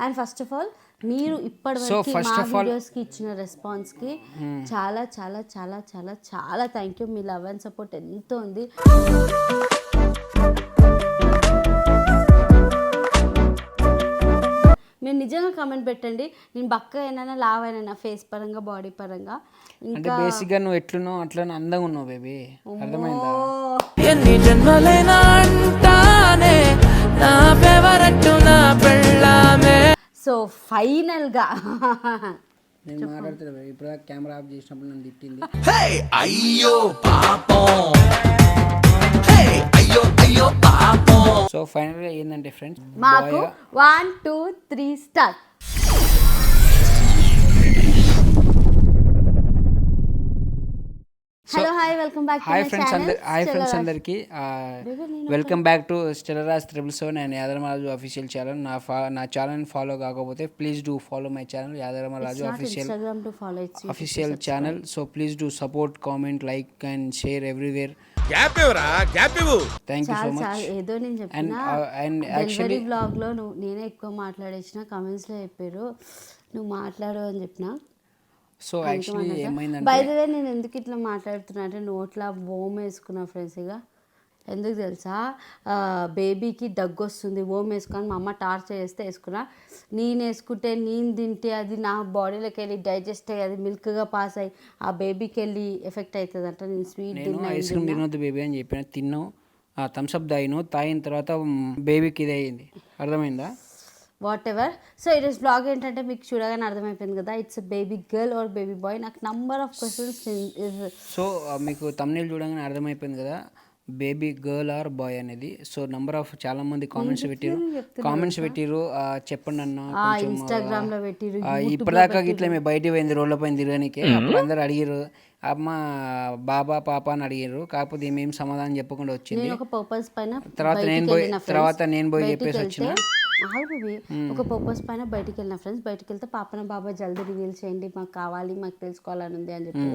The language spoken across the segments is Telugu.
అండ్ ఫస్ట్ ఆఫ్ ఆల్ మీరు ఇప్పటివరకు మా వీడియోస్కి ఇచ్చిన రెస్పాన్స్కి చాలా చాలా చాలా చాలా చాలా thank you. Me love and support ఎంతో ఉంది. మీరు నిజంగా కామెంట్ పెట్టండి, నేను బక్క అయినా లావ్ అయినా ఫేస్ పరంగా బాడీ పరంగా. అంటే బేసిక్గా నువ్వు ఎట్లున్నావు అట్లనే అందంగా ఉన్నావు బేబీ, అర్థమైందా? ఎన్ని జన్మలైనా అంటానే నా ఫేవరెట్ నా పెళ్ళామే. సో ఫైనల్గా నేను మాట్లాడుతున్నా ఇప్పుడు కెమెరా ఆఫ్ చేసినప్పుడు నన్ను తిట్టింది. అయ్యో పాపం, అయ్యో పాపం. సో ఫైనల్గా ఏంటంటే ఫ్రెండ్స్, మాకు 1 2 3 start. Hello hi welcome back. Hi friends అందరికి వెల్కమ్ బ్యాక్ టు స్టెల్లరాజ్ 777 అండ్ యాదరమరాజు అఫీషియల్ ఛానల్. నా ఛానల్ ఫాలో కాకపోతే please do follow my channel యాదరమరాజు official channel. So please do support, comment, like and share everywhere. Thank you so much. ఏదో నేను చెప్పిన డెలివరీ బ్లాగ్ లో నేనే ఎక్కువ మాట్లాడేసిన, కమెంట్స్ లో చెప్పారు నువ్వు మాట్లాడు అని చెప్పిన. సో యాక్చువల్లీ ఏమైందంటే, బై ద వే నేను ఎందుకు ఇట్లా మాట్లాడుతున్నా అంటే నోట్లా ఓమ్ వేసుకున్నా ఫ్రెండ్స్. ఇక ఎందుకు తెలుసా, బేబీకి దగ్గు వస్తుంది ఓమ్ వేసుకొని మా అమ్మ టార్చర్ చేస్తే వేసుకున్నా. నేను వేసుకుంటే నేను తింటే అది నా బాడీలోకి వెళ్ళి డైజెస్ట్ అయ్యి అది మిల్క్గా పాస్ అయ్యి ఆ బేబీకి వెళ్ళి ఎఫెక్ట్ అవుతుంది అంట. నేను స్వీట్ ఐస్ క్రీమ్ తినొద్దు బేబీ అని చెప్పిన, తిన్నావు, థమ్స్అప్ తాగిన తర్వాత బేబీకి ఇది అయ్యింది, అర్థమైందా? What ever. సో ఈరోజు బ్లాగ్ ఏంటంటే మీకు చూడగానే అర్థమైపోయింది కదా, it's baby girl or baby bye. నాకు నంబర్ ఆఫ్ క్వశ్చన్స్. సో మీకు తమ్నేల్ చూడగానే అర్థమైపోయింది కదా బేబీ గర్ల్ ఆర్ బాయ్ అనేది. సో నంబర్ ఆఫ్ చాలా మంది కామెంట్స్ పెట్టిరు చెప్పండి అన్న, ఇన్స్టాగ్రామ్ లో పెట్టిరు. ఇప్పటిదాకా ఇట్లా మేము బయటికి పోయింది రోడ్ల పైన తిరగడానికి, అప్పుడు అందరు అడిగారు అమ్మ బాబా పాప అని అడిగారు. కాకపోతే ఏమేం సమాధానం చెప్పకుండా వచ్చింది. ఒక పర్పస్ పైన తర్వాత నేను పోయి చెప్పేసి వచ్చిన ఒక పర్పస్ పైన బయటికి వెళ్ళిన ఫ్రెండ్స్. బయటికి వెళ్తే పాపన బాబా జల్దీ రివీల్ చేయండి, మాకు కావాలి, మాకు తెలుసుకోవాలని ఉంది అని చెప్పి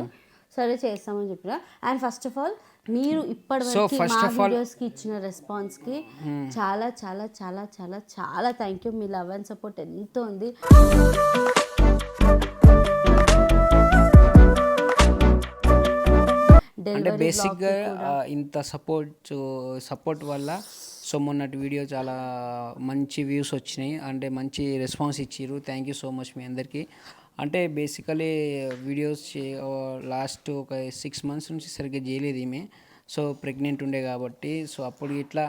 సరే చేస్తామని చెప్పిన. అండ్ ఫస్ట్ ఆఫ్ ఆల్ మీరు ఇప్పటివరకు మా వీడియోస్కి ఇచ్చిన రెస్పాన్స్కి చాలా చాలా చాలా చాలా చాలా thank you. Me love and support ఎంతో ఉంది. అంటే బేసిక్గా ఇంత సపోర్ట్ వల్ల సో మొన్నటి వీడియో చాలా మంచి వ్యూస్ వచ్చినాయి, అంటే మంచి రెస్పాన్స్ ఇచ్చారు. థ్యాంక్ యూ సో మచ్ మీ అందరికీ. అంటే బేసికలీ వీడియోస్ లాస్ట్ ఒక 6 months నుంచి సరిగ్గా చేయలేదు ఈమె. సో ప్రెగ్నెంట్ ఉండే కాబట్టి సో అప్పుడు ఇట్లా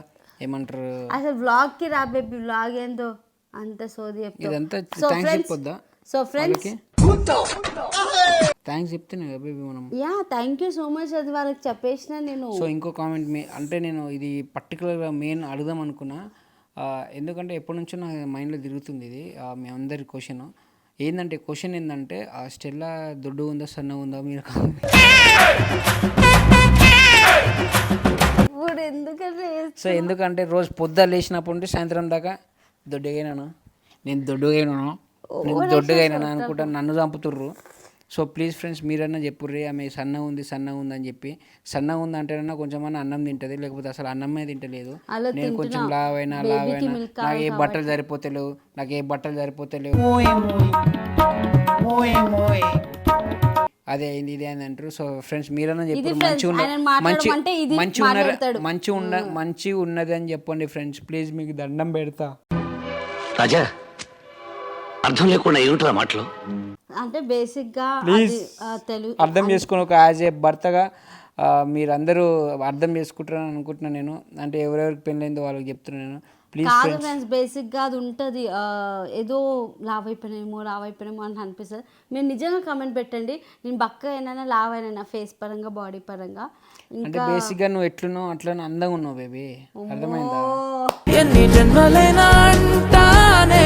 ఏమంటారు అసలు వ్లాగ్కి రా బేబీ, వ్లాగ్ ఏందో అంత సోది ఇదంతా థ్యాంక్స్ చెప్పొద్దా? సో ఫ్రెండ్స్ థ్యాంక్స్ చెప్తేనే బేబీ మనం. Yeah thank you so much, అది వాళ్ళకి చెప్పేసిన నేను. సో ఇంకో కామెంట్ అంటే నేను ఇది పర్టికులర్గా మెయిన్ అడుగుదాం అనుకున్నా, ఎందుకంటే ఎప్పటి నుంచో నా మైండ్లో తిరుగుతుంది ఇది. మీ అందరి క్వశ్చన్ ఏంటంటే ఆ స్టెల్లా దొడ్డు ఉందా సన్న ఉందా మీరు సో ఎందుకంటే రోజు పొద్దున లేచినప్పుడు ఉంటే సాయంత్రం దాకా దొడ్డుగైనాను అనుకుంటా నన్ను చంపుతుర్రు. సో ప్లీజ్ ఫ్రెండ్స్ మీరన్నా చెప్పుర్రి ఆమె సన్నగా ఉంది అని చెప్పి. సన్నగా ఉంది అంటేనన్నా కొంచెమన్నా అన్నం తింటుంది, లేకపోతే అసలు అన్నమే తింటలేదు. నేను కొంచెం లావైనా నాకు ఏ బట్టలు సరిపోతలేవు అదే అయింది ఇదే అని అంటారు. సో ఫ్రెండ్స్ మీరన్నా చెప్పారు మంచి ఉన్నది అని చెప్పండి ఫ్రెండ్స్, ప్లీజ్ మీకు దండం పెడతా. రాజా అర్థం లేకుండా ఏమిట్రా మాటలు, అంటే బేసిక్గా తెలుగు అర్థం చేసుకుని ఒక యాజ్ ఏ భర్తగా మీరందరూ అర్థం చేసుకుంటారని అనుకుంటున్నాను నేను. అంటే ఎవరెవరికి పెళ్ళైందో వాళ్ళకి చెప్తున్నాను నేను. ప్లీజ్ ఫ్రెండ్స్ బేసిక్గా అది ఉంటుంది, ఏదో లావ్ అయిపోయినామో అని అనిపిస్తుంది. మీరు నిజంగా కామెంట్ పెట్టండి, నేను బక్క అయినా లావ్ అయినా ఫేస్ పరంగా బాడీ పరంగా. అంటే బేసిక్గా నువ్వు ఎట్లున్నావు అట్లనే అందంగా ఉన్నావు బేబీ, అర్థమైందా? ఎన్ని జన్మలైనా అంటానే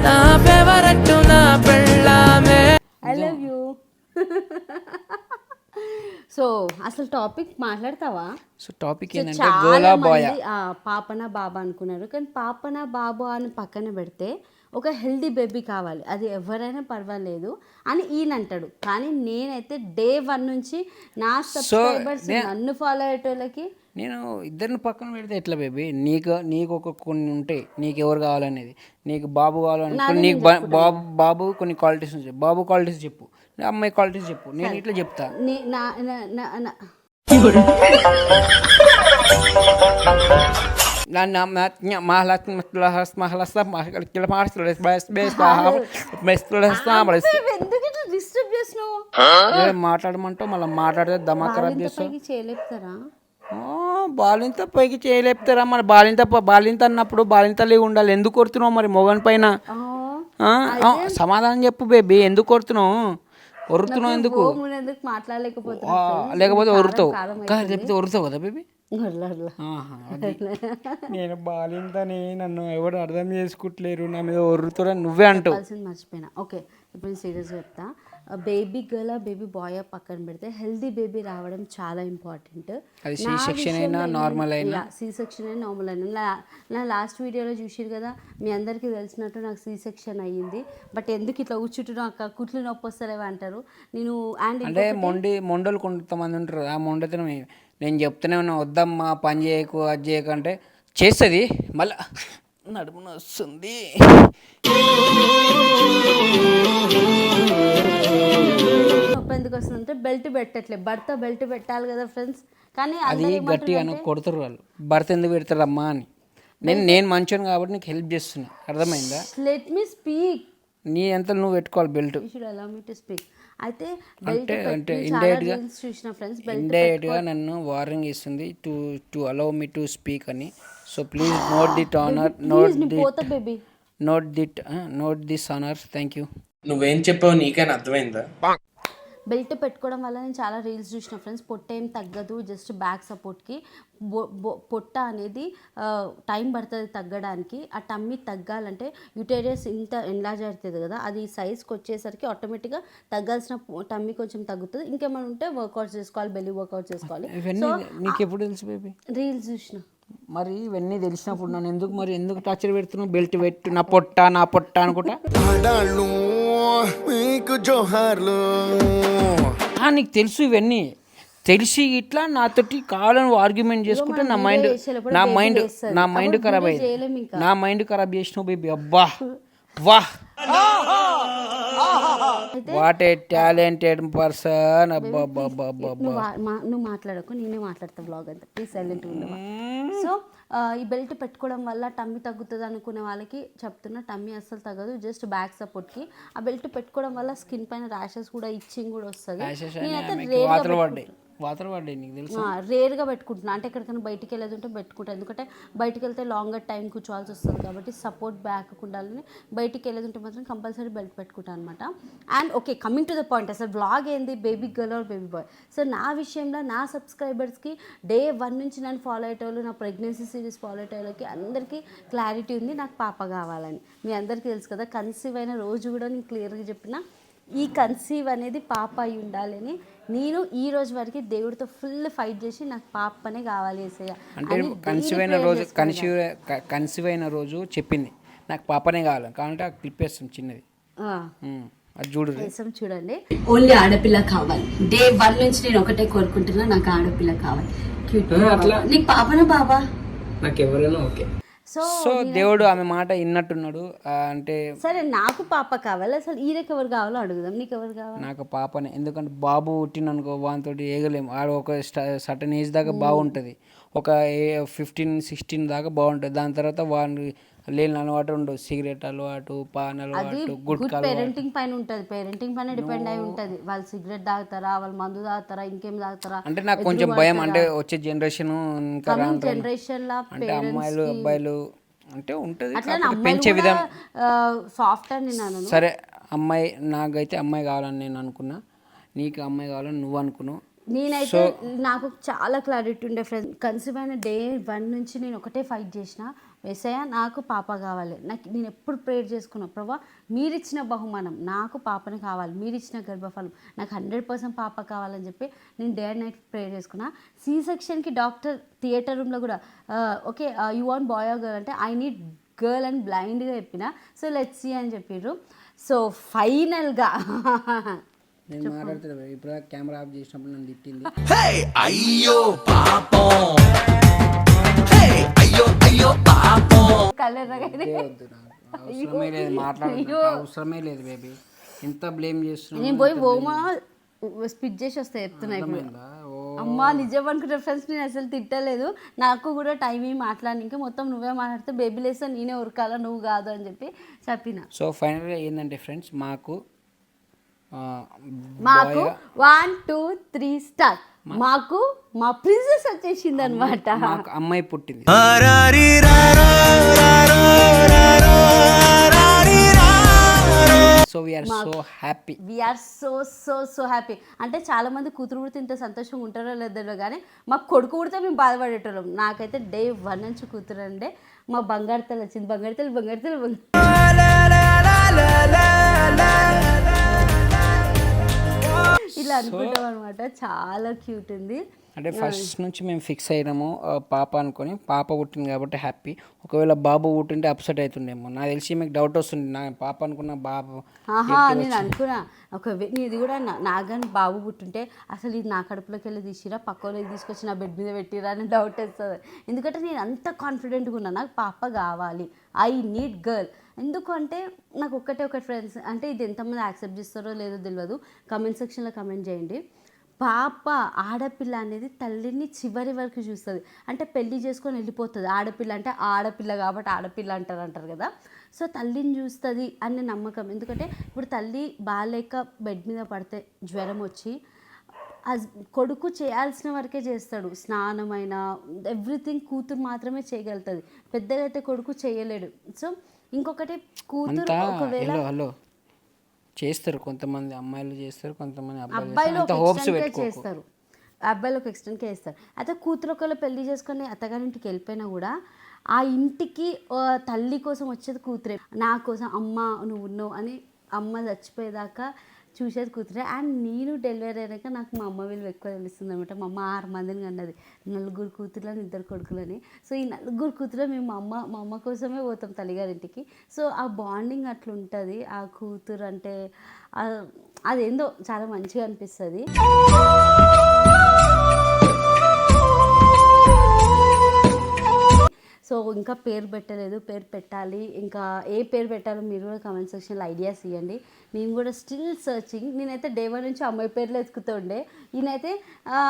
నా ఫేవరెట్ నా పెళ్ళామే. I love you. సో అసలు టాపిక్ మాట్లాడతావా? సో టాపిక్ ఏంటంటే గర్ల్ ఆర్ బాయ్. పాపన బాబా అనుకున్నారు, కానీ పాపన బాబు అని పక్కన పెడితే ఒక హెల్దీ బేబీ కావాలి, అది ఎవరైనా పర్వాలేదు అని ఈయన అంటాడు. కానీ నేనైతే డే 1 నుంచి నా సబ్స్క్రైబర్స్ నన్ను ఫాలో అయ్యేటోళ్ళకి నేను ఇద్దరిని పక్కన పెడితే ఎట్లా బేబీ, నీకు ఒక కొన్ని ఉంటాయి, నీకు ఎవరు కావాలనేది. నీకు బాబు కావాలనుకో, నీకు బాబు కొన్ని క్వాలిటీస్ ఉంటాయి, బాబు క్వాలిటీస్ చెప్పు, అమ్మాయి క్వాలిటీస్ చెప్పు, నేను ఇట్లా చెప్తా. మాట్లాడమంటావు, మళ్ళీ మాట్లాడితే దమా ఖరాబ్ చేస్తావు. చేయలేపుతారా? బాలింత పైకి చేయలేపుతారా? మరి బాలింత అన్నప్పుడు బాలింతలే ఉండాలి. ఎందుకు కొడుతున్నావు మరి మొగన్ పైన? సమాధానం చెప్పు బేబీ, ఎందుకు కొడుతున్నావు? ఒరుతున్నావు ఎందుకు? లేకపోతే ఒరుతావు, లేకపోతే ఒరుతావు కదా బేబీ. నేను బాలింతని నన్ను ఎవరు అర్థం చేసుకుంటలేరు, నా మీద ఒర్రుతురా నువ్వే అంటావు. మర్చిపోయినా. ఓకే, ఇప్పుడు సీరియస్గా చెప్తా. బేబీ గర్ల్ బేబీ బాయ్ పక్కన పెడితే హెల్దీ బేబీ రావడం చాలా ఇంపార్టెంట్. అది సి సెక్షన్ అయినా నార్మల్ అయినా, సి సెక్షన్ అయినా నార్మల్ అయినా. నా లాస్ట్ వీడియోలో చూసిరు కదా, మీ అందరికీ తెలిసినట్టు నాకు సి సెక్షన్ అయ్యింది. బట్ ఎందుకు ఇట్లా కూర్చుంటున్నా అక్క, కుట్లు నొప్పి వస్తలేవా అంటారు. నేను అంటే మొండలు కొంతమంది ఉంటారు, ఆ మొండతనం నేను చెప్తూనే ఉన్నా, వద్దమ్మా పని చేయకు అది చేయకంటే చేస్తుంది, మళ్ళీ నడుమున వస్తుంది. ఎందుకు వస్తుందంటే బెల్ట్ పెట్టట్లే, భర్త బెల్ట్ పెట్టాలి కదా ఫ్రెండ్స్. కానీ అది గట్టిగా కొడుతారు వాళ్ళు, భర్త ఎందుకు పెడతారు అమ్మా అని. నేను మంచోను కాబట్టి నీకు హెల్ప్ చేస్తున్నా, అర్థమైందా? Let me speak. నీ ఎంత నువ్వు పెట్టుకోవాలి బెల్ట్. అయితే అంటే ఇండైరెక్ట్గా నన్ను వార్నింగ్ ఇస్తుంది to allow me to speak అని. So please note this honour. Thank you. నువ్వేం చెప్పావు నీకైనా అర్థమైందా? బెల్ట్ పెట్టుకోవడం వల్ల నేను చాలా రీల్స్ చూసిన ఫ్రెండ్స్. పొట్ట ఏం తగ్గదు, జస్ట్ బ్యాక్ సపోర్ట్కి. పొట్ట అనేది టైం పడుతుంది తగ్గడానికి. ఆ టమ్మీ తగ్గాలంటే యూటేరియస్ ఇంత ఎన్లార్జ్ అవుతుంది కదా, అది సైజ్కి వచ్చేసరికి ఆటోమేటిక్గా తగ్గాల్సిన టమ్మీ కొంచెం తగ్గుతుంది. ఇంకేమైనా ఉంటే వర్కౌట్స్ చేసుకోవాలి, బెల్లీ వర్కౌట్ చేసుకోవాలి. నీకు ఎప్పుడు తెలుసు బేబీ? రీల్స్ చూసిన. మరి ఇవన్నీ తెలిసినప్పుడు నన్ను ఎందుకు టార్చర్ పెడుతున్నావు? బెల్ట్ పెట్టు, నా పొట్ట అనుకుంటా. నీకు తెలుసు ఇవన్నీ తెలిసి ఇట్లా నాతోటి కావాలని ఆర్గ్యుమెంట్ చేసుకుంటే నా మైండ్ ఖరాబ్ అయ్యింది. నా మైండ్ ఖరాబ్ చేసినావు బేబీ. అబ్బా వాహ్, వాట్ ఏ టాలెంటెడ్ పర్సన్. నువ్వు మాట్లాడకు, నేనే మాట్లాడతా బ్లాగ్ అంతా. ప్లీజ్ సైలెంట్ ఉండవా. సో ఈ బెల్ట్ పెట్టుకోవడం వల్ల టమ్మీ తగ్గుతుంది అనుకునే వాళ్ళకి చెప్తున్నా, టమ్మీ అస్సలు తగ్గదు, జస్ట్ బ్యాక్ సపోర్ట్కి. ఆ బెల్ట్ పెట్టుకోవడం వల్ల స్కిన్ పైన ర్యాషెస్ కూడా, ఇచ్చింగ్ కూడా వస్తుంది. రేర్గా పెట్టుకుంటున్నా, అంటే ఎక్కడికైనా బయటికి వెళ్ళేది ఉంటే పెట్టుకుంటాను. ఎందుకంటే బయటికి వెళ్తే లాంగర్ టైం కూర్చోవాల్సి వస్తుంది కాబట్టి సపోర్ట్ బ్యాక్ ఉండాలని. బయటికి వెళ్ళేది ఉంటే మాత్రం కంపల్సరీ బెల్ట్ పెట్టుకుంటాను అనమాట. And okay, coming to the point, అసలు బ్లాగ్ ఏంది, baby girl or baby bye. So నా విషయంలో నా సబ్స్క్రైబర్స్కి డే 1 నుంచి నన్ను ఫాలో అయ్యేటోళ్ళు, నా ప్రెగ్నెన్సీ సిరీస్ ఫాలో అయ్యేటోళ్ళకి అందరికీ క్లారిటీ ఉంది, నాకు పాప కావాలని. మీ అందరికీ తెలుసు కదా, కన్సీవ్ అయిన రోజు కూడా నేను క్లియర్గా చెప్పిన, ఈ కన్సీవ్ అనేది పాప అయి ఉండాలని. నేను ఈ రోజు వరకు దేవుడితో ఫుల్ ఫైట్ చేసి నాకు పాపనే కావాలి వేసేయ. అంటే కన్సీవ్ అయిన రోజు చెప్పింది నాకు పాపనే కావాలి, కాబట్టి ఆ క్లిప్ వేస్తాం చిన్నది, అది చూడండి. ఓన్లీ ఆడపిల్ల కావాలి. డే 1 నుంచి నేను ఒకటే కోరుకుంటున్నా, నాకు ఆడపిల్ల కావాలి. నీకు పాపనా బాబా? నాకు ఎవరైనా ఓకే. సో దేవుడు ఆమె మాట విన్నట్టున్నాడు. అంటే సరే, నాకు పాప కావాలి. అసలు ఈయనకి ఎవరు కావాలో అడుగుదాం. నీకు ఎవరు కావాలి? నాకు పాపనే. ఎందుకంటే బాబు పుట్టిననుకో వానితో ఏగలేము. ఆడ ఒక సర్టన్ ఏజ్ దాకా బాగుంటుంది, ఒక 15-16 దాకా బాగుంటుంది. దాని తర్వాత వాడిని లేని అలవాటు ఉండవు, సిగరెట్ అలవాటు, పాన్ అలవాటు, గుట్కా అలవాటు. పేరెంటింగ్ పైన ఉంటుంది, పేరెంటింగ్ పైన డిపెండ్ అయి ఉంటుంది. వాళ్ళు సిగరెట్ తాగుతారా, వాళ్ళు మందు తాగుతారా, ఇంకేం తాగుతారా. అంటే నాకు కొంచెం భయం, అంటే వచ్చే జనరేషన్ జనరేషన్ లా అంటే అమ్మాయిలు అబ్బాయిలు అంటే ఉంటుంది, పెంచే విధానం సాఫ్ట్ అని నేను. సరే, అమ్మాయి నాకైతే అమ్మాయి కావాలని నేను అనుకున్నా, నీకు అమ్మాయి కావాలని నువ్వు అనుకున్నావు. నేనైతే నాకు చాలా క్లారిటీ ఉండే ఫ్రెండ్స్. కన్సీవ్ అయిన డే 1 నుంచి నేను ఒకటే ఫైట్ చేసిన, వేసయ్య నాకు పాప కావాలి. నేను ఎప్పుడు ప్రేయర్ చేసుకున్నా, ప్రభా మీరిచ్చిన బహుమానం నాకు పాపని కావాలి, మీరిచ్చిన గర్భఫలం నాకు 100% పాప కావాలని చెప్పి నేను డే అండ్ నైట్ ప్రేయర్ చేసుకున్నా. సి సెక్షన్కి డాక్టర్ థియేటర్ రూమ్లో కూడా okay you want boy or girl అంటే ఐ నీడ్ గర్ల్ అని బ్లైండ్గా చెప్పిన. సో లెట్స్ సీ అని చెప్పిర్రు. సో ఫైనల్గా నేను మాట్లాడుతున్నా ఇప్పుడు కెమెరా ఆఫ్ చేసినప్పుడు నన్ను తిట్టింది. హే అయ్యో పాపం, హే అయ్యో అయ్యో పాపం. కలర్గానే వద్దు నాకు అవసరమే లేదు, మాట్లాడదు అవసరమే లేదు బేబీ. ఎంత బ్లేమ్ చేస్తున్నావు? నేను పోయి ఓమా స్పిట్ చేసి వస్తా చెప్తున్నా ఇప్పుడు. అమ్మా నిజం అనుకుంటే ఫ్రెండ్స్, నేను అసలు తిట్టలేదు. నాకు కూడా టైం ఏమి మాట్లాడడానికి, మొత్తం నువ్వే మాట్లాడితే బేబీ లేస్తే నేనే ఉరకాల, నువ్వు కాదు అని చెప్పిన. సో ఫైనల్గా ఏంటంటే ఫ్రెండ్స్, మాకు 1 2 3 స్టార్ట్. మాకు మా ప్రిన్సెస్ వచ్చేసింది అనమాట. మాకు అమ్మాయి పుట్టింది. So we are so happy. We are so so so happy. అంటే చాలా మంది కూతురు పుడితే ఇంత సంతోషంగా ఉంటారో లేదో కానీ మాకు కొడుకు పుడితే మేము బాధపడేటోళ్ళం. నాకైతే డే 1 నుంచి కూతురు అంటే మా బంగారు తల్లి వచ్చింది. బంగారు తల్లి ఇలా అనుకుంటాం అనమాట. చాలా క్యూట్ ఉంది. అంటే ఫస్ట్ నుంచి మేము ఫిక్స్ అయినాము పాప అనుకొని. పాప పుట్టింది కాబట్టి హ్యాపీ. ఒకవేళ బాబు పుట్టింటే అప్సెట్ అవుతుండేమో. నాకు తెలిసి మీకు డౌట్ వస్తుంది, నా పాప అనుకున్న బాబు. నేను అనుకున్నా ఇది కూడా నాకు కానీ బాబు పుట్టుంటే అసలు ఇది నా కడుపులోకి వెళ్ళి తీసిరా, పక్కలోకి తీసుకొచ్చి నా బెడ్ మీద పెట్టిరా అని డౌట్ వస్తుంది. ఎందుకంటే నేను అంత కాన్ఫిడెంట్గా ఉన్నా నాకు పాప కావాలి, ఐ నీడ్ గర్ల్. ఎందుకంటే నాకు ఒకటి ఫ్రెండ్స్, అంటే ఇది ఎంతమంది యాక్సెప్ట్ చేస్తారో లేదో తెలియదు, కమెంట్ సెక్షన్లో కమెంట్ చేయండి. పాప ఆడపిల్ల అనేది తల్లిని చివరి వరకు చూస్తుంది. అంటే పెళ్లి చేసుకొని వెళ్ళిపోతుంది. ఆడపిల్ల అంటే ఆడపిల్ల కాబట్టి ఆడపిల్ల అంటారు కదా. సో తల్లిని చూస్తుంది అనే నమ్మకం. ఎందుకంటే ఇప్పుడు తల్లి బాగాలేక బెడ్ మీద పడితే జ్వరం వచ్చి కొడుకు చేయాల్సిన వరకే చేస్తాడు. స్నానమైన ఎవ్రీథింగ్ కూతురు మాత్రమే చేయగలుగుతుంది. పెద్దగా అయితే కొడుకు చేయలేడు. సో ఇంకొకటి కూతురు ఒకవేళ హలో చేస్తారు, కొంతమంది అమ్మాయిలు చేస్తారు, కొంతమంది అబ్బాయిలు చేస్తారు, అబ్బాయిలు ఒక ఎక్స్టెంట్కే చేస్తారు. అయితే కూతురు ఒకవేళ పెళ్లి చేసుకొని అత్తగారింటికి వెళ్ళిపోయినా కూడా ఆ ఇంటికి తల్లి కోసం వచ్చేది కూతురే. నా కోసం అమ్మ నువ్వు ఉన్నావు అని అమ్మ చచ్చిపోయేదాకా చూసేది కూతురే. అండ్ నేను డెలివరీ అయినాక నాకు మా అమ్మ విలువ ఎక్కువ తెలుస్తుంది అనమాట. మా అమ్మ 6 మందిని అన్నది, 4 కూతుర్లని 2 కొడుకులని. సో ఈ 4 కూతురు మేము మా అమ్మ కోసమే పోతాం తల్లిగారింటికి. సో ఆ బాండింగ్ అట్లా ఉంటుంది. ఆ కూతురు అంటే అదేందో చాలా మంచిగా అనిపిస్తుంది. సో ఇంకా పేరు పెట్టలేదు, పేరు పెట్టాలి. ఇంకా ఏ పేరు పెట్టాలో మీరు కూడా కామెంట్ సెక్షన్లో ఐడియాస్ ఇవ్వండి. నేను కూడా స్టిల్ సర్చింగ్. నేనైతే డే 1 నుంచి అమ్మాయి పేర్లు ఎత్తుకుతూ ఉండే. ఈయనైతే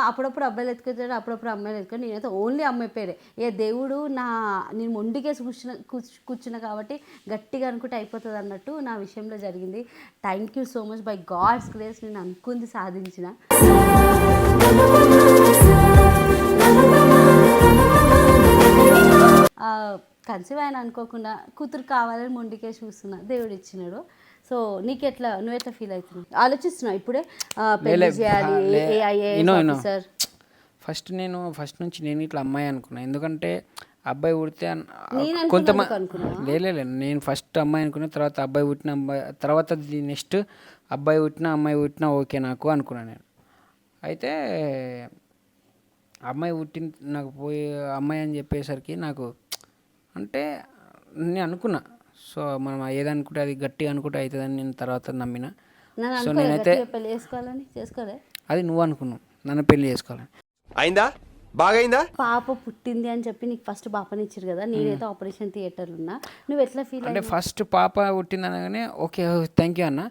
అప్పుడప్పుడు అబ్బాయిలు ఎత్తుకుతాడు, అప్పుడప్పుడు అమ్మాయిలు ఎత్తుకుతాడు. నేనైతే ఓన్లీ అమ్మాయి పేరే. దేవుడు నేను మొండికేసి కూర్చున్నా కాబట్టి గట్టిగా అనుకుంటే అయిపోతుంది అన్నట్టు నా విషయంలో జరిగింది. Thank you so much. By God's grace నేను అనుకుంది సాధించిన. కన్సీవ్ ఆయన అనుకోకుండా కూతురు కావాలని మొండికేసి చూస్తున్నా, దేవుడు ఇచ్చినాడు. సో నీకెట్లా, నువ్వెట్లా ఫీల్ అవుతున్నావు? ఆలోచిస్తున్నావు ఇప్పుడే పెళ్లి చేయాలి సార్? ఫస్ట్ నుంచి నేను ఇట్లా అమ్మాయి అనుకున్నా. ఎందుకంటే అబ్బాయి పుడితే కొంతమంది నేను ఫస్ట్ అమ్మాయి అనుకున్నా, తర్వాత అబ్బాయి పుట్టిన తర్వాత నెక్స్ట్ అబ్బాయి పుట్టిన అమ్మాయి పుట్టినా ఓకే నాకు అనుకున్నాను నేను. అయితే అమ్మాయి పుట్టిన నాకు పోయి అమ్మాయి అని చెప్పేసరికి నాకు అంటే నేను అనుకున్నా. సో మనం ఏదనుకుంటే అది గట్టిగా అనుకుంటే అవుతుందని నేను తర్వాత నమ్మిన. సో నేనైతే అది నువ్వు అనుకున్నావు నన్ను పెళ్లి చేసుకోవాలని. అయిందా? బాగైందా? పాప పుట్టింది అని చెప్పి నీకు ఫస్ట్ పాపని ఇచ్చారు కదా, నేనైతే ఆపరేషన్ థియేటర్లో ఉన్నా. నువ్వు ఎట్లా ఫీల్ అంటే ఫస్ట్ పాప పుట్టింది అనగానే ఓకే థ్యాంక్ యూ అన్న.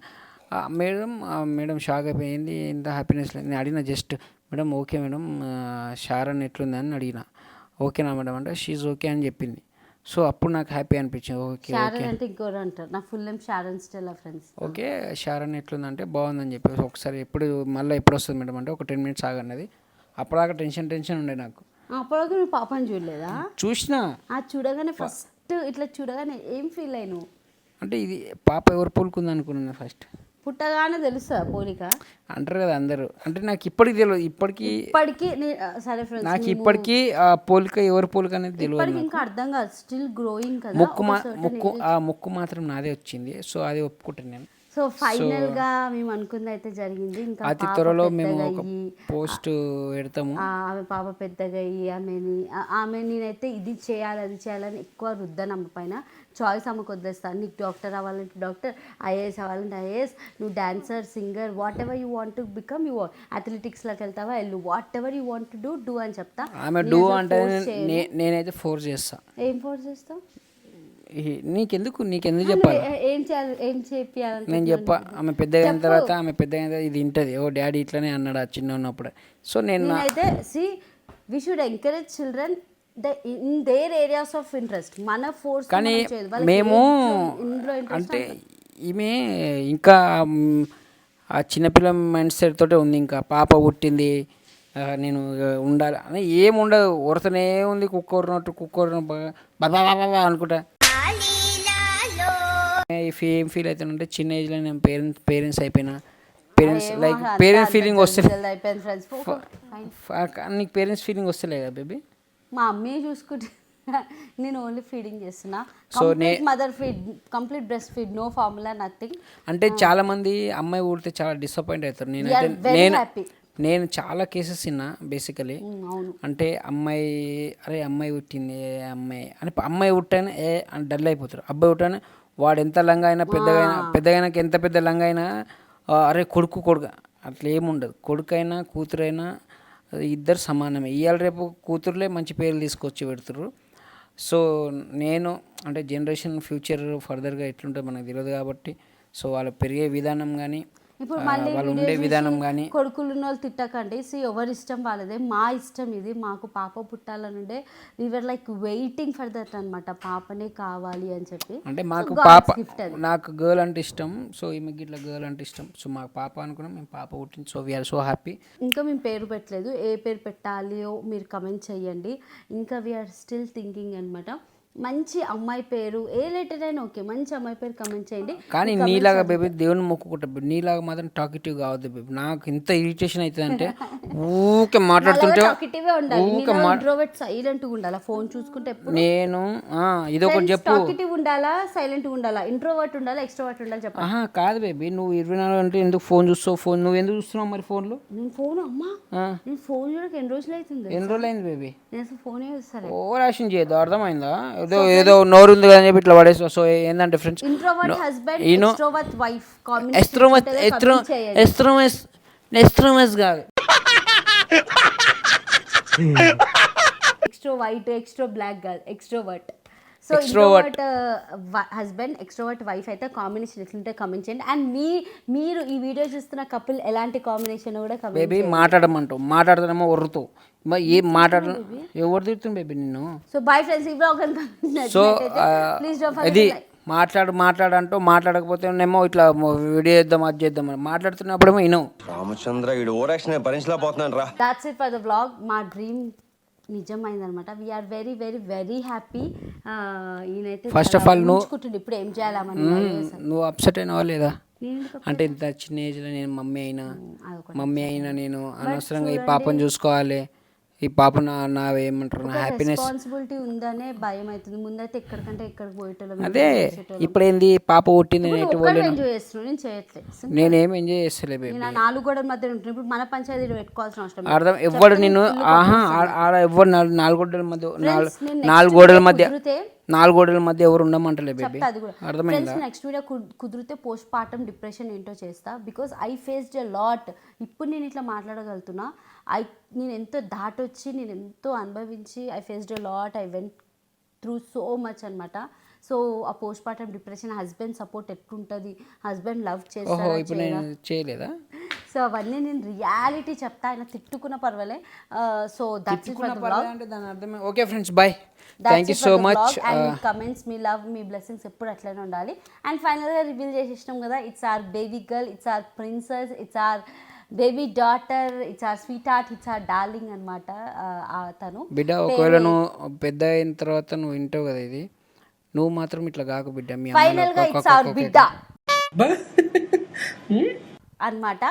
మేడం షాక్ అయిపోయింది, ఇంత హ్యాపీనెస్ లేదు. నేను అడిగిన just madam okay madam Sharon ఎట్లుంది అని అడిగిన. ఓకేనా మేడం అంటే షీజ్ ఓకే అని చెప్పింది. సో అప్పుడు నాకు హ్యాపీ అనిపించింది. ఓకే అంటే ఇంకోటి అంటారు, నా full name Sharon Stella friends. Okay Sharon ఎట్లుందంటే బాగుందని చెప్పేసి ఒకసారి ఎప్పుడు వస్తుంది మేడం అంటే ఒక 10 minutes ఆగన్నది. అప్పటిదాకా టెన్షన్ ఉండే నాకు. అప్పటిదాకా నువ్వు పాపని చూడలేదా? చూసినా. చూడగానే ఫస్ట్ ఇట్లా చూడగానే ఏం ఫీల్ అయినావు? అంటే ఇది పాప ఎవరు పోలుకుంది అనుకున్నాను ఫస్ట్. పుట్టగానే తెలుసా పోలిక అంటారు కదా అందరూ. అంటే నాకు ఇప్పటికి తెలియదు. ఇప్పటికీ సరే ఫ్రెండ్స్, నాకు ఇప్పటికీ ఆ పోలిక ఎవరు పోలిక అనేది తెలియదు. ఇంకా అర్థం కాదు, స్టిల్ గ్రోయింగ్ కదా. ముక్కు మాత్రం నాదే వచ్చింది. సో అది ఒప్పుకుంటాను నేను. సో ఫైనల్ గా మేము అనుకుంది అయితే జరిగింది. ఇంకా అతి త్వరలో మేము ఒక పోస్ట్ పెడతాము. ఆమె పాప పెద్దగా అయ్యి ఆమె నేనైతే ఇది చేయాలి అది చేయాలని ఎక్కువ రుద్దను అమ్మ పైన. చాయిస్ ఆమెకు వదిలేస్తాను. నీకు డాక్టర్ అవ్వాలంటే డాక్టర్, ఐఏఎస్ అవ్వాలంటే ఐఏఎస్, నువ్వు dancer, singer, whatever you want to become, you అథ్లెటిక్స్లోకి వెళ్తావా వెళ్ళు, whatever you want to do అని చెప్తా. ఆమె డూ అంటే నేనైతే ఫోర్స్ చేస్తా. ఏం ఫోర్స్ చేస్తావు? నీకెందుకు చెప్పాలి? ఏం చేయాలి, ఏం చేయాలి? నేను చెప్పా. ఆమె పెద్దగా అయిన తర్వాత ఇది వింటది. ఓ డాడీ ఇట్లనే అన్నాడు ఆ చిన్న ఉన్నప్పుడు. సో నేనైతే we should encourage children in their areas of interest. మన ఫోర్స్ కానీ మేము అంటే ఈమె ఇంకా ఆ చిన్నపిల్ల మైండ్ సెట్ తోటే ఉంది. ఇంకా పాప పుట్టింది, నేను ఉండాలి అని ఏమి ఉండదు. ఉరతనే ఉంది, కుక్కర్ బాబా అనుకుంటా. ఏం ఫీల్ అవుతానంటే చిన్న ఏజ్లో నేను పేరెంట్స్ అయిపోయినా. పేరెంట్స్ ఫీలింగ్ వస్తలే. నీకు పేరెంట్స్ ఫీలింగ్ వస్తలే కదా బేబీ? మా అమ్మీ చూసుకుంటే నేను ఓన్లీ ఫీడింగ్ చేస్తున్నా. So mother feed, complete breast feed, no formula, nothing. అంటే చాలా మంది అమ్మాయి ఊడితే చాలా డిసప్పాయింట్ అవుతారు. నేను చాలా కేసెస్ విన్నా బేసికలీ. అంటే అమ్మాయి పుట్టింది అని అమ్మాయి పుట్టానే డల్ అయిపోతారు. అబ్బాయి పుట్టానే వాడు ఎంత లంగా అయినా పెద్దగా ఎంత పెద్ద లంగా అయినా అరే కొడుకు అట్లా ఏముండదు. కొడుకైనా కూతురైనా ఇద్దరు సమానమే. ఇవాళ రేపు కూతురులే మంచి పేర్లు తీసుకొచ్చి పెడుతుర్రు. సో నేను అంటే జనరేషన్ ఫ్యూచర్ ఫర్దర్గా ఎట్లుంటుంది మనకు తెలియదు కాబట్టి, సో వాళ్ళు పెరిగే విధానం కానీ ఇప్పుడు మళ్ళీ వాళ్ళు ఉండే విధానం కానీ. కొడుకులు ఉన్న వాళ్ళు తిట్టకండి. ఎవరి ఇష్టం వాళ్ళదే, మా ఇష్టం ఇది. మాకు పాప పుట్టాలనుండే, we are like waiting for that అనమాట. పాపనే కావాలి అని చెప్పి. అంటే మాకు పాప, నాకు గర్ల్ అంటే ఇష్టం. సో ఈమెకి ఇట్లా గర్ల్ అంటే ఇష్టం. సో మాకు పాప అనుకున్నాం, మేము పాప పుట్టింది. So we are so happy. ఇంకా మేము పేరు పెట్టలేదు, ఏ పేరు పెట్టాలియో మీరు కమెంట్ చేయండి. ఇంకా వీఆర్ స్టిల్ థింకింగ్ అనమాట. మంచి అమ్మాయి పేరు, ఏ లెటర్ అయినా ఓకే, మంచి అమ్మాయి పేరు కమెంట్ చేయండి. కానీ నీలాగా బేబీ దేవుని మొక్కుకుంటా, నీలాగా మాత్రం టాకిటివ్ కావద్దు బేబీ. నాకు ఇంత ఇరిటేషన్ అవుతుంది అంటే ఊకే మాట్లాడుతుంటే సైలెంట్ ఉండాలా, ఫోన్ చూసుకుంటే. నేను ఇదొకటి చెప్పు, టాకిటివ్ ఉండాలా, సైలెంట్ ఉండాలా, ఇంట్రోవర్ట్ ఉండాలా, ఎక్స్ట్రోవర్ట్ ఉండాలి చెప్పాలి. కాదు బేబీ, నువ్వు 24 అంటే ఎందుకు ఫోన్ చూస్తావు? నువ్వు ఎందుకు చూస్తున్నావు మరి ఫోన్లో? నేను ఫోన్ నేను ఫోన్ చూడక ఎన్ని రోజులు అవుతుంది? ఎన్ని రోజులు అయింది బేబీ? నేను అసలు ఫోనే చూస్తాను. ఓవర్ యాక్షన్ చేయదు, అర్థమైందా? ఏదో నోరు ఉంది కదా అని చెప్పి ఇట్లా పడేస్తా. సో ఏంటంటే friends, introvert husband, extrovert wife extrovert కాదు, ఎక్స్ట్రో వైట్, ఎక్స్ట్రో బ్లాక్ కాదు, extrovert. So introvert husband, extrovert wife అయితే కాంబినేషన్ ఎట్లుంటే కమెంట్ చేయండి. అండ్ మీరు ఈ వీడియో చూస్తున్న కపుల్ ఎలాంటి కాంబినేషన్ కూడా కమెంట్ బేబీ. మాట్లాడుతానేమో ఒర్రుతూ ఏం మాట్లాడడం, ఎవరు తిడుతుంది బేబీ నిన్ను? సో బై ఫ్రెండ్స్, ఈ బ్లాగ్ సో ఇది మాట్లాడంటూ మాట్లాడకపోతే ఏమో ఇట్లా వీడియో చేద్దాం, అది చేద్దాం అని మాట్లాడుతున్నప్పుడేమో వినవు. రామచంద్ర వీడు ఓవర్ యాక్షన్ భరించలేకపోతున్నాను రా. That's it for the blog. మా డ్రీమ్ నిజమైందనమాట. We are very very very happy. ఈయనైతే ఫస్ట్ ఆఫ్ ఆల్ ఇప్పుడు ఏం చేయాలని నువ్వు అప్సెట్ అయినావా లేదా? అంటే ఇంత చిన్న ఏజ్లో నేను మమ్మీ అయినా నేను అనవసరంగా ఈ పాపను చూసుకోవాలి, ఈ పాప నా ఏమంటారు నా హ్యాపీనెస్ రెస్పాన్సిబిలిటీ ఉందనే భయం అవుతుంది. ముందైతే ఎక్కడికంటే ఎక్కడికి పోయేటోళ్ళం. అదే ఇప్పుడు ఏంది, పాప పుట్టింది ఎంజాయ్ చేస్తున్నాను, నేను చేయట్లేదు. నేనేం ఎంజాయ్ చేస్తలే బేబీ. 4 గోడల మధ్య ఉంటుంది. ఇప్పుడు మన పంచాయతీ పెట్టుకోవాల్సిన అవసరం అర్థం. ఎవ్వడు నిన్ను ఆడ ఎవ్వరు 4 గోడల మధ్య 4 గోడల మధ్య ఎవరు ఉండమంటలే బేబీ. అర్థమైందా? నెక్స్ట్ వీడియో కుదిరితే పోస్ట్ పార్టమ్ డిప్రెషన్ ఏంటో చేస్తా. Because I faced a lot. ఇప్పుడు నేను ఇట్లా మాట్లాడగలుగుతున్నా. నేను ఎంతో దాటొచ్చి, నేను ఎంతో అనుభవించి, I faced a lot, I went through so much అనమాట. సో ఆ postpartum depression, husband support ఎట్లుంటుంది, హస్బెండ్ లవ్ చేయలేదా? సో అవన్నీ నేను రియాలిటీ చెప్తా. ఆయన తిట్టుకున్న పర్వాలే. So that's it for the blog. అంటే దాని అర్థమే. Okay friends, bye. Thank you so much. And మీ కమెంట్స్, మీ లవ్, మీ బ్లెస్సింగ్స్ ఎప్పుడు అట్లనే ఉండాలి. అండ్ ఫైనల్గా రివీల్ చేసేసినాం కదా, it's our baby girl, it's are princess, it's our baby daughter, it's our sweetheart, it's our darling అనమాట. తను బిడ్డ. ఒకవేళ నువ్వు పెద్ద అయిన తర్వాత నువ్వు వింటావు కదా ఇది, నువ్వు మాత్రం ఇట్లా కాకు బిడ్డ. ఫైనల్ గా ఇట్స్ ఆర్ బిడ్డ అన్నమాట.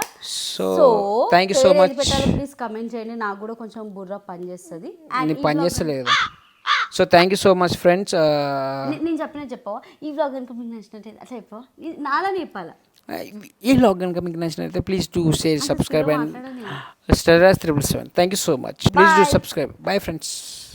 So thank you so much. Please comment చేయండి, నాకు కూడా కొంచెం బుర్ర పని చేస్తుంది. పని చేస్తలేదు. So thank you so much friends. నేను చెప్పవా ఈ వ్లాగ్ కనుక మీకు నచ్చినట్టు అట్లా చెప్పవా, నాలని చెప్పాలా? ఈ వ్లాగ్ కనుక మీకు నచ్చినట్లయితే please do share, subscribe and Stardust 777. Thank you so much. Please do subscribe. Bye friends.